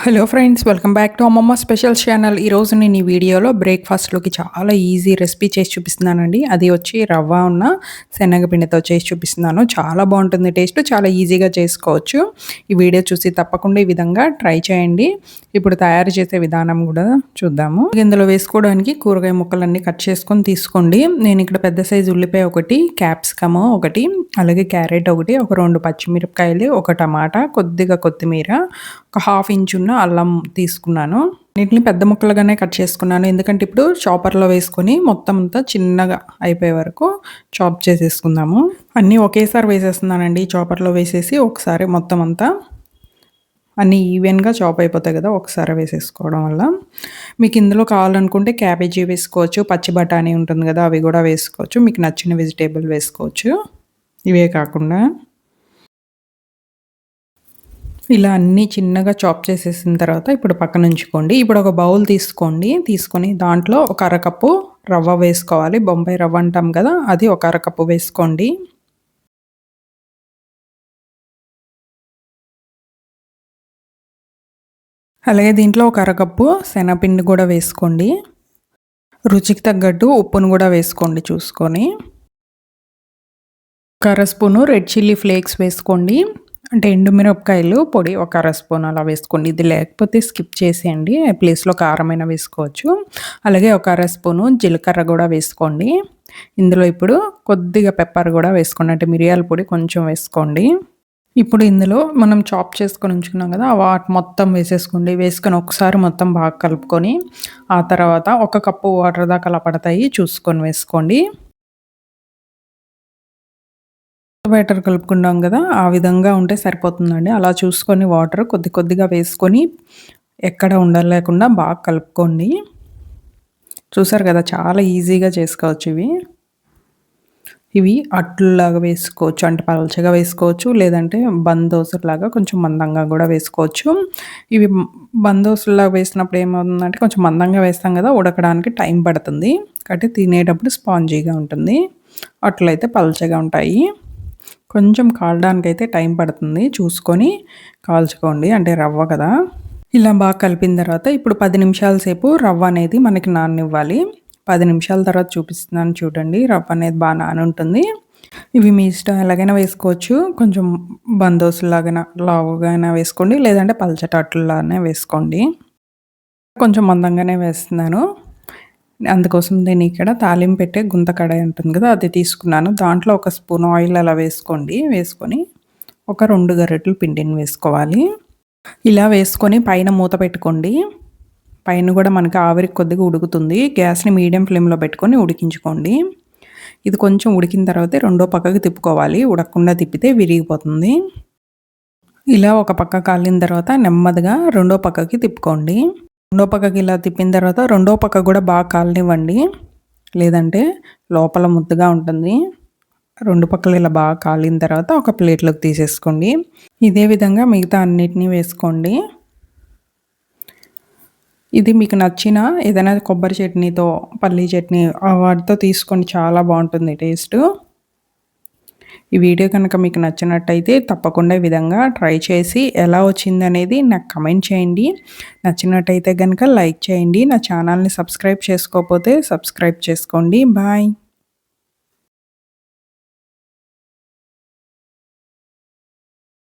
Hello friends, welcome back to అమ్మమ్మ special channel. ఈరోజు నేను ఈ వీడియోలో బ్రేక్ఫాస్ట్లోకి చాలా ఈజీ రెసిపీ చేసి చూపిస్తున్నానండి. అది వచ్చి రవ్వ ఉన్న శనగపిండితో చేసి చూపిస్తున్నాను. చాలా బాగుంటుంది టేస్ట్, చాలా ఈజీగా చేసుకోవచ్చు. ఈ వీడియో చూసి తప్పకుండా ఈ విధంగా ట్రై చేయండి. ఇప్పుడు తయారు చేసే విధానం కూడా చూద్దాము. ఇందులో వేసుకోవడానికి కూరగాయ ముక్కలన్నీ కట్ చేసుకొని తీసుకోండి. నేను ఇక్కడ పెద్ద సైజు ఉల్లిపాయ ఒకటి, క్యాప్సికమ్ ఒకటి, అలాగే క్యారెట్ ఒకటి, ఒక 2 పచ్చిమిరపకాయలు, ఒక టమాటా, కొద్దిగా కొత్తిమీర, ఒక హాఫ్ ఇంచ్ ఉన్న అల్లం తీసుకున్నాను. వీటిని పెద్ద ముక్కలుగానే కట్ చేసుకున్నాను. ఎందుకంటే ఇప్పుడు చాపర్లో వేసుకొని మొత్తం అంతా చిన్నగా అయిపోయే వరకు చాప్ చేసేసుకుందాము. అన్నీ ఒకేసారి వేసేస్తున్నానండి. చాపర్లో వేసేసి ఒకసారి మొత్తం అంతా అన్నీ ఈవెన్గా చాప్ అయిపోతాయి కదా, ఒకసారి వేసేసుకోవడం వల్ల. మీకు ఇందులో కావాలనుకుంటే క్యాబేజీ వేసుకోవచ్చు, పచ్చి బఠానీ ఉంటుంది కదా, అవి కూడా వేసుకోవచ్చు. మీకు నచ్చిన వెజిటేబుల్ వేసుకోవచ్చు. ఇవే కాకుండా ఇలా అన్నీ చిన్నగా చాప్ చేసేసిన తర్వాత ఇప్పుడు పక్కన ఉంచుకోండి. ఇప్పుడు ఒక బౌల్ తీసుకొని దాంట్లో ఒక అరకప్పు రవ్వ వేసుకోవాలి. బొంబాయి రవ్వ అంటాం కదా, అది ఒక అరకప్పు వేసుకోండి. అలాగే దీంట్లో ఒక అరకప్పు శనగపిండి కూడా వేసుకోండి. రుచికి తగ్గట్టు ఉప్పును కూడా వేసుకోండి చూసుకొని. ఒక అర స్పూను రెడ్ చిల్లీ ఫ్లేక్స్ వేసుకోండి. అంటే ఎండుమిరపకాయలు పొడి ఒక అర స్పూన్ అలా వేసుకోండి. ఇది లేకపోతే స్కిప్ చేసేయండి. ప్లేస్లో కారమైన వేసుకోవచ్చు. అలాగే ఒక అర స్పూను జీలకర్ర కూడా వేసుకోండి. ఇందులో ఇప్పుడు కొద్దిగా పెప్పర్ కూడా వేసుకోండి. అంటే మిరియాల పొడి కొంచెం వేసుకోండి. ఇప్పుడు ఇందులో మనం చాప్ చేసుకొని ఉంచుకున్నాం కదా, వాటి మొత్తం వేసేసుకోండి. వేసుకొని ఒకసారి మొత్తం బాగా కలుపుకొని ఆ తర్వాత ఒక కప్పు వాటర్ దాకా అలా పడతాయి చూసుకొని వేసుకోండి. బ్యాటర్ కలుపుకున్నాం కదా, ఆ విధంగా ఉంటే సరిపోతుందండి. అలా చూసుకొని వాటర్ కొద్ది కొద్దిగా వేసుకొని ఎక్కడ ఉండలేకుండా బాగా కలుపుకోండి. చూసారు కదా, చాలా ఈజీగా చేసుకోవచ్చు ఇవి అట్లులాగా వేసుకోవచ్చు. అంటే పలచగా వేసుకోవచ్చు, లేదంటే బందోసులాగా కొంచెం మందంగా కూడా వేసుకోవచ్చు. ఇవి బందోసులాగా వేసినప్పుడు ఏమవుతుందంటే కొంచెం మందంగా వేస్తాం కదా, ఉడకడానికి టైం పడుతుంది. కాబట్టి తినేటప్పుడు స్పాంజీగా ఉంటుంది. అట్లయితే పలచగా ఉంటాయి. కొంచెం కాలడానికైతే టైం పడుతుంది. చూసుకొని కాల్చుకోండి, అంటే రవ్వ కదా. ఇలా బాగా కలిపిన తర్వాత ఇప్పుడు 10 నిమిషాల సేపు రవ్వ అనేది మనకి నాననివ్వాలి. 10 నిమిషాల తర్వాత చూపిస్తున్నాను చూడండి. రవ్వ అనేది బాగా నానుంటుంది. ఇవి మీ ఇష్టం, ఎలాగైనా వేసుకోవచ్చు. కొంచెం బందోసులాగా లావుగా అయినా వేసుకోండి, లేదంటే పల్చటి అట్లలానే వేసుకోండి. కొంచెం మందంగానే వేస్తున్నాను. అందుకోసం నేను ఇక్కడ తాలింపు పెట్టే గుంత కడాయి ఉంటుంది కదా, అది తీసుకున్నాను. దాంట్లో ఒక స్పూన్ ఆయిల్ అలా వేసుకోండి. వేసుకొని ఒక 2 గరిటెలు పిండిని వేసుకోవాలి. ఇలా వేసుకొని పైన మూత పెట్టుకోండి. పైన కూడా మనకి ఆవిరి కొద్దిగా ఉడుకుతుంది. గ్యాస్ని మీడియం ఫ్లేమ్లో పెట్టుకొని ఉడికించుకోండి. ఇది కొంచెం ఉడికిన తర్వాత రెండో పక్కకి తిప్పుకోవాలి. ఉడకకుండా తిప్పితే విరిగిపోతుంది. ఇలా ఒక పక్క కాలిన తర్వాత నెమ్మదిగా రెండో పక్కకి తిప్పుకోండి. రెండో పక్కకి ఇలా తిప్పిన తర్వాత రెండో పక్క కూడా బాగా కాలనివ్వండి, లేదంటే లోపల ముద్దగా ఉంటుంది. 2 పక్కలు ఇలా బాగా కాలిన తర్వాత ఒక ప్లేట్లోకి తీసేసుకోండి. ఇదే విధంగా మిగతా అన్నిటినీ వేసుకోండి. ఇది మీకు నచ్చిన ఏదైనా కొబ్బరి చట్నీతో, పల్లీ చట్నీ వాటితో తీసుకోండి, చాలా బాగుంటుంది టేస్ట్. ఈ వీడియో కనుక మీకు నచ్చినట్టయితే తప్పకుండా ఈ విధంగా ట్రై చేసి ఎలా వచ్చిందనేది నాకు కమెంట్ చేయండి. నచ్చినట్టయితే కనుక లైక్ చేయండి. నా ఛానల్ని సబ్స్క్రైబ్ చేసుకోకపోతే సబ్స్క్రైబ్ చేసుకోండి. బాయ్.